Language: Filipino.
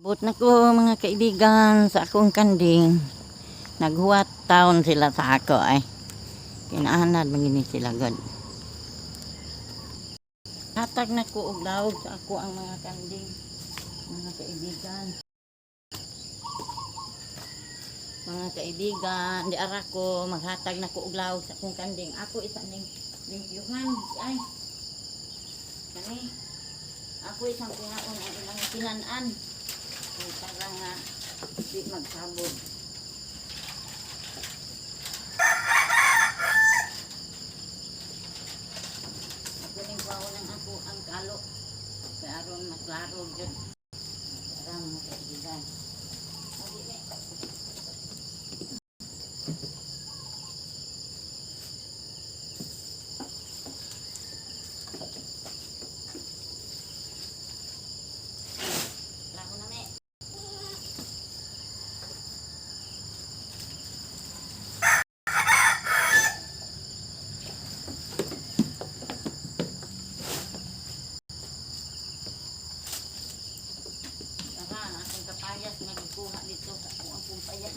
But na ko mga kaibigan sa akong kanding. Naghuwat taon sila sa ako ay. Kinaanad magini sila god. Hatag na ko og lawog sa ako ang mga kanding. Mga kaibigan. Mga kaibigan, di ara ko maghatag na ko og lawog sa akong kanding. Ako isa ning limpyuhan ay. Kani. Ako isang pinaon ang ilang kinanan. Para nga di magsabog. Kuning bawon ng ako ang kalo. Kaya aron maklaro jud. Para mga kaibigan. Lako na me. Akong kapayas nagkuha dito sa akong payas.